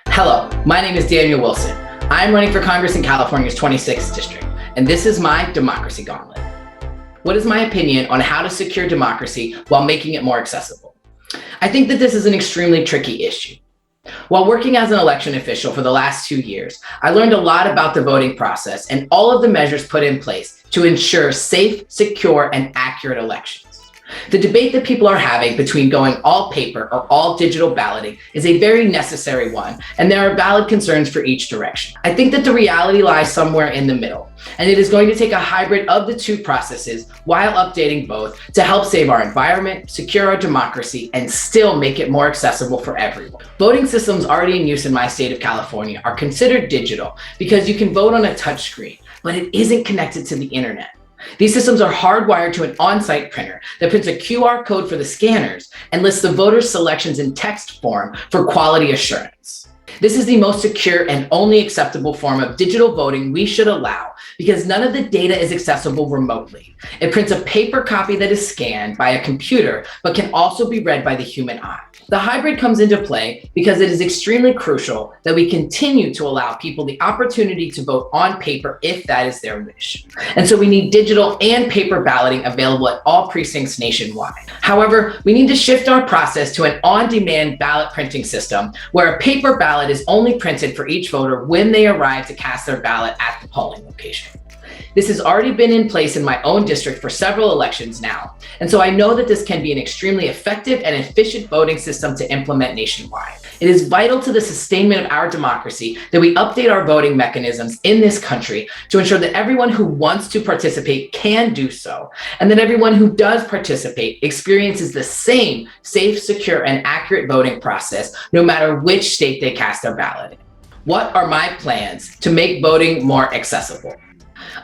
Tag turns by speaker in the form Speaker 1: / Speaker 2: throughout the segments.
Speaker 1: Hello, my name is Daniel Wilson. I'm running for Congress in California's 26th district, and this is my Democracy Gauntlet. What is my opinion on how to secure democracy while making it more accessible? I think that this is an extremely tricky issue. While working as an election official for the last 2 years, I learned a lot about the voting process and all of the measures put in place to ensure safe, secure, and accurate elections. The debate that people are having between going all paper or all digital balloting is a very necessary one, and there are valid concerns for each direction. I think that the reality lies somewhere in the middle, and it is going to take a hybrid of the two processes while updating both to help save our environment, secure our democracy, and still make it more accessible for everyone. Voting systems already in use in my state of California are considered digital because you can vote on a touchscreen, but it isn't connected to the internet. These systems are hardwired to an on-site printer that prints a QR code for the scanners and lists the voters' selections in text form for quality assurance. This is the most secure and only acceptable form of digital voting we should allow because none of the data is accessible remotely. It prints a paper copy that is scanned by a computer, but can also be read by the human eye. The hybrid comes into play because it is extremely crucial that we continue to allow people the opportunity to vote on paper if that is their wish. And so we need digital and paper balloting available at all precincts nationwide. However, we need to shift our process to an on-demand ballot printing system where a paper ballot is only printed for each voter when they arrive to cast their ballot at the polling location. This has already been in place in my own district for several elections now, and so I know that this can be an extremely effective and efficient voting system to implement nationwide. It is vital to the sustainment of our democracy that we update our voting mechanisms in this country to ensure that everyone who wants to participate can do so, and that everyone who does participate experiences the same safe, secure, and accurate voting process, no matter which state they cast their ballot in. What are my plans to make voting more accessible?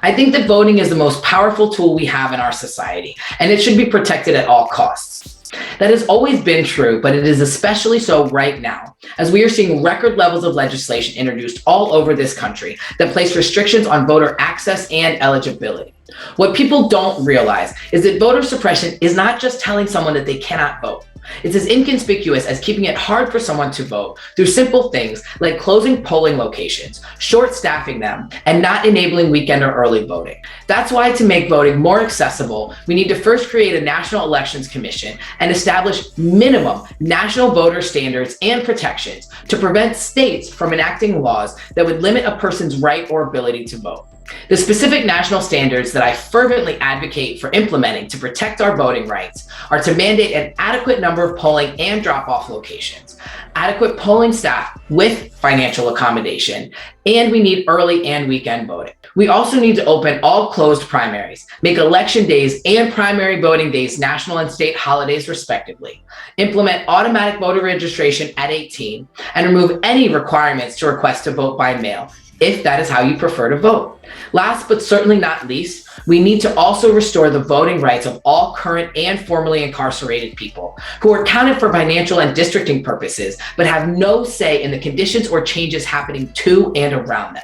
Speaker 1: I think that voting is the most powerful tool we have in our society, and it should be protected at all costs. That has always been true, but it is especially so right now, as we are seeing record levels of legislation introduced all over this country that place restrictions on voter access and eligibility. What people don't realize is that voter suppression is not just telling someone that they cannot vote. It's as inconspicuous as keeping it hard for someone to vote through simple things like closing polling locations, short staffing them, and not enabling weekend or early voting. That's why to make voting more accessible, we need to first create a National Elections Commission and establish minimum national voter standards and protections to prevent states from enacting laws that would limit a person's right or ability to vote. The specific national standards that I fervently advocate for implementing to protect our voting rights are to mandate an adequate number of polling and drop-off locations, adequate polling staff with financial accommodation, and we need early and weekend voting. We also need to open all closed primaries, make election days and primary voting days national and state holidays respectively, implement automatic voter registration at 18, and remove any requirements to request to vote by mail, if that is how you prefer to vote. Last but certainly not least, we need to also restore the voting rights of all current and formerly incarcerated people who are counted for financial and districting purposes, but have no say in the conditions or changes happening to and around them.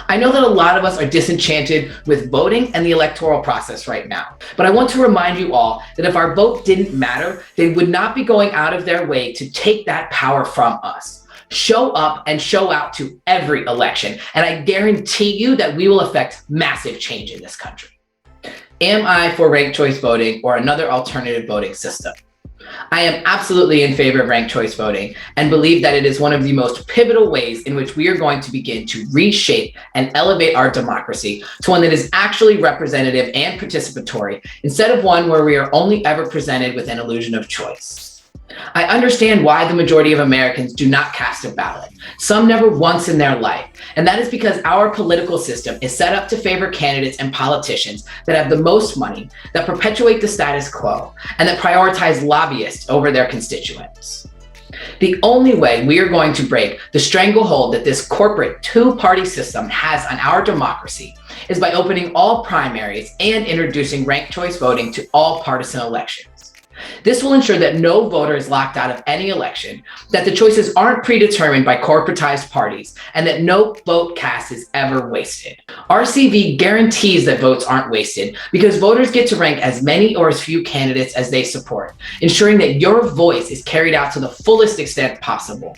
Speaker 1: I know that a lot of us are disenchanted with voting and the electoral process right now, but I want to remind you all that if our vote didn't matter, they would not be going out of their way to take that power from us. Show up and show out to every election, and I guarantee you that we will affect massive change in this country. Am I for ranked choice voting or another alternative voting system? I am absolutely in favor of ranked choice voting and believe that it is one of the most pivotal ways in which we are going to begin to reshape and elevate our democracy to one that is actually representative and participatory instead of one where we are only ever presented with an illusion of choice. I understand why the majority of Americans do not cast a ballot, some never once in their life, and that is because our political system is set up to favor candidates and politicians that have the most money, that perpetuate the status quo, and that prioritize lobbyists over their constituents. The only way we are going to break the stranglehold that this corporate two-party system has on our democracy is by opening all primaries and introducing ranked choice voting to all partisan elections. This will ensure that no voter is locked out of any election, that the choices aren't predetermined by corporatized parties, and that no vote cast is ever wasted. RCV guarantees that votes aren't wasted because voters get to rank as many or as few candidates as they support, ensuring that your voice is carried out to the fullest extent possible.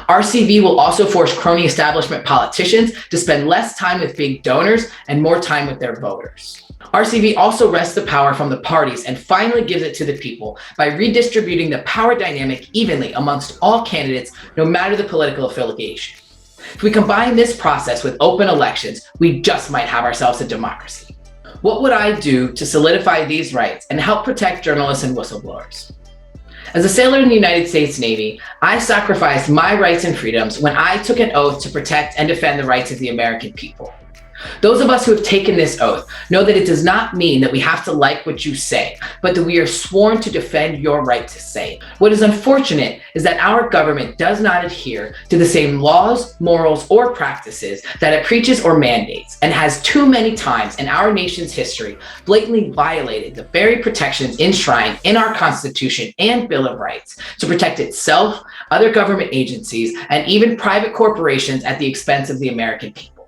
Speaker 1: RCV will also force crony establishment politicians to spend less time with big donors and more time with their voters. RCV also wrests the power from the parties and finally gives it to the people by redistributing the power dynamic evenly amongst all candidates, no matter the political affiliation. If we combine this process with open elections, we just might have ourselves a democracy. What would I do to solidify these rights and help protect journalists and whistleblowers? As a sailor in the United States Navy, I sacrificed my rights and freedoms when I took an oath to protect and defend the rights of the American people. Those of us who have taken this oath know that it does not mean that we have to like what you say, but that we are sworn to defend your right to say it. What is unfortunate is that our government does not adhere to the same laws, morals, or practices that it preaches or mandates, and has too many times in our nation's history blatantly violated the very protections enshrined in our Constitution and Bill of Rights to protect itself, other government agencies, and even private corporations at the expense of the American people.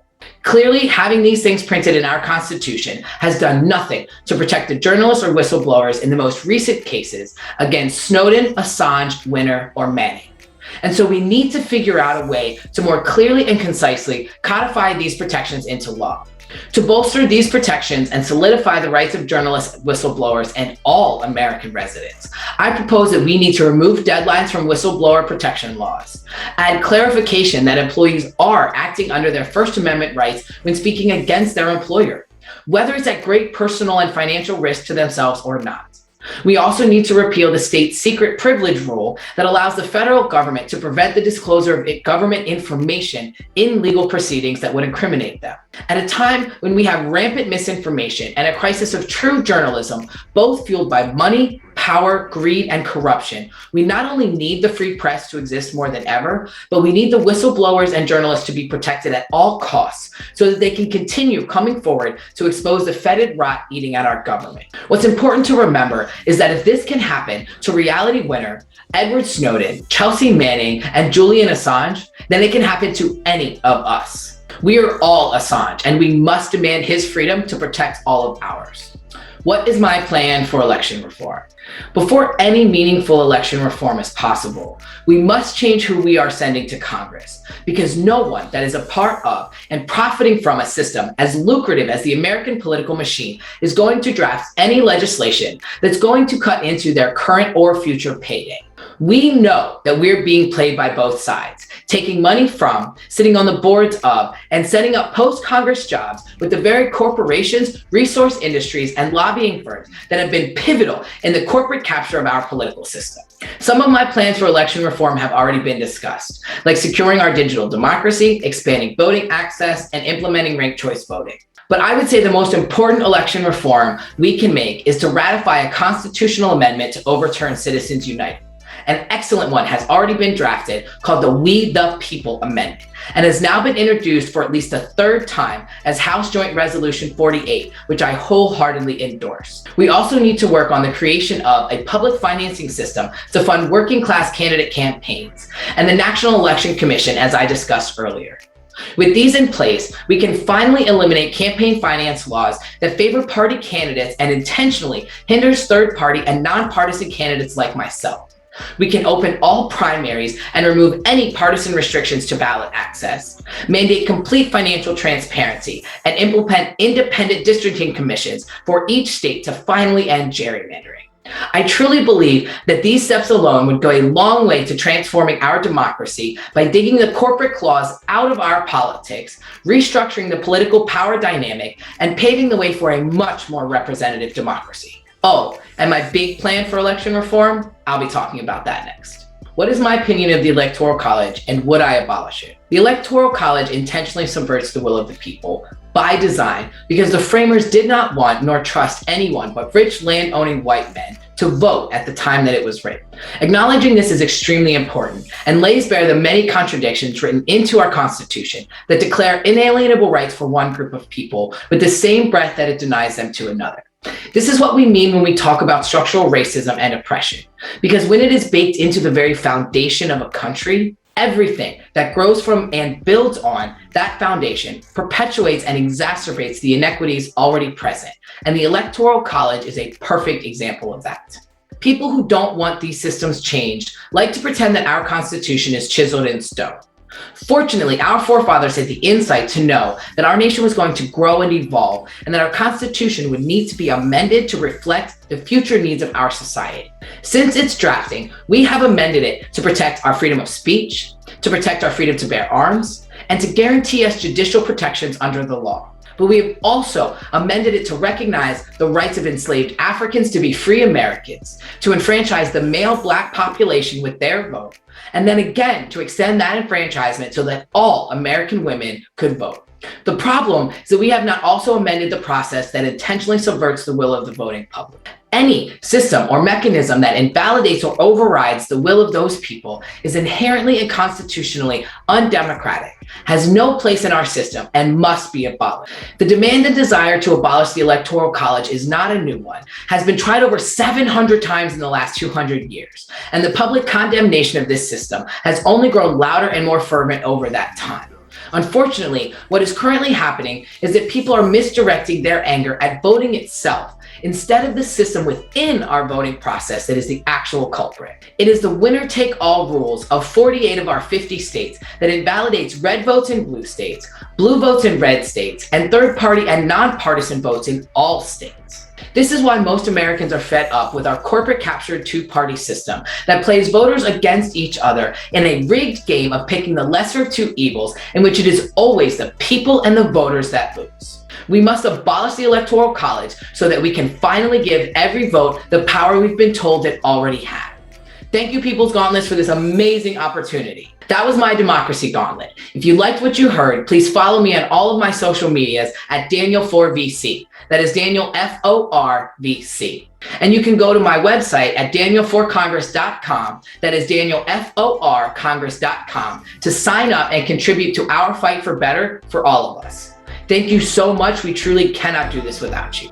Speaker 1: Clearly, having these things printed in our Constitution has done nothing to protect the journalists or whistleblowers in the most recent cases against Snowden, Assange, Winner, or Manning. And so we need to figure out a way to more clearly and concisely codify these protections into law. To bolster these protections and solidify the rights of journalists, whistleblowers, and all American residents, I propose that we need to remove deadlines from whistleblower protection laws, add clarification that employees are acting under their First Amendment rights when speaking against their employer, whether it's at great personal and financial risk to themselves or not. We also need to repeal the state secret privilege rule that allows the federal government to prevent the disclosure of government information in legal proceedings that would incriminate them. At a time when we have rampant misinformation and a crisis of true journalism, both fueled by money, power, greed, and corruption, we not only need the free press to exist more than ever, but we need the whistleblowers and journalists to be protected at all costs so that they can continue coming forward to expose the fetid rot eating at our government. What's important to remember is that if this can happen to Reality Winner, Edward Snowden, Chelsea Manning, and Julian Assange, then it can happen to any of us. We are all Assange, and we must demand his freedom to protect all of ours. What is my plan for election reform? Before any meaningful election reform is possible, we must change who we are sending to Congress, because no one that is a part of and profiting from a system as lucrative as the American political machine is going to draft any legislation that's going to cut into their current or future payday. We know that we're being played by both sides, taking money from, sitting on the boards of, and setting up post-Congress jobs with the very corporations, resource industries, and lobbying firms that have been pivotal in the corporate capture of our political system. Some of my plans for election reform have already been discussed, like securing our digital democracy, expanding voting access, and implementing ranked choice voting. But I would say the most important election reform we can make is to ratify a constitutional amendment to overturn Citizens United. An excellent one has already been drafted called the We the People Amendment and has now been introduced for at least a third time as House Joint Resolution 48, which I wholeheartedly endorse. We also need to work on the creation of a public financing system to fund working class candidate campaigns and the National Election Commission, as I discussed earlier. With these in place, we can finally eliminate campaign finance laws that favor party candidates and intentionally hinders third-party and nonpartisan candidates like myself. We can open all primaries and remove any partisan restrictions to ballot access, mandate complete financial transparency, and implement independent districting commissions for each state to finally end gerrymandering. I truly believe that these steps alone would go a long way to transforming our democracy by digging the corporate claws out of our politics, restructuring the political power dynamic, and paving the way for a much more representative democracy. Oh, and my big plan for election reform? I'll be talking about that next. What is my opinion of the Electoral College, and would I abolish it? The Electoral College intentionally subverts the will of the people by design because the framers did not want nor trust anyone but rich land-owning white men to vote at the time that it was written. Acknowledging this is extremely important and lays bare the many contradictions written into our Constitution that declare inalienable rights for one group of people with the same breath that it denies them to another. This is what we mean when we talk about structural racism and oppression, because when it is baked into the very foundation of a country, everything that grows from and builds on that foundation perpetuates and exacerbates the inequities already present, and the Electoral College is a perfect example of that. People who don't want these systems changed like to pretend that our Constitution is chiseled in stone. Fortunately, our forefathers had the insight to know that our nation was going to grow and evolve, and that our Constitution would need to be amended to reflect the future needs of our society. Since its drafting, we have amended it to protect our freedom of speech, to protect our freedom to bear arms, and to guarantee us judicial protections under the law. But we have also amended it to recognize the rights of enslaved Africans to be free Americans, to enfranchise the male Black population with their vote, and then again to extend that enfranchisement so that all American women could vote. The problem is that we have not also amended the process that intentionally subverts the will of the voting public. Any system or mechanism that invalidates or overrides the will of those people is inherently and constitutionally undemocratic, has no place in our system, and must be abolished. The demand and desire to abolish the Electoral College is not a new one, has been tried over 700 times in the last 200 years, and the public condemnation of this system has only grown louder and more fervent over that time. Unfortunately, what is currently happening is that people are misdirecting their anger at voting itself instead of the system within our voting process that is the actual culprit. It is the winner-take-all rules of 48 of our 50 states that invalidates red votes in blue states, blue votes in red states, and third-party and nonpartisan votes in all states. This is why most Americans are fed up with our corporate-captured two-party system that plays voters against each other in a rigged game of picking the lesser of two evils, in which it is always the people and the voters that lose. We must abolish the Electoral College so that we can finally give every vote the power we've been told it already had. Thank you, People's Gauntlets, for this amazing opportunity. That was my Democracy Gauntlet. If you liked what you heard, please follow me on all of my social medias at Daniel4VC. That is Daniel F-O-R-V-C. And you can go to my website at danielforcongress.com. That is danielforcongress.com to sign up and contribute to our fight for better for all of us. Thank you so much. We truly cannot do this without you.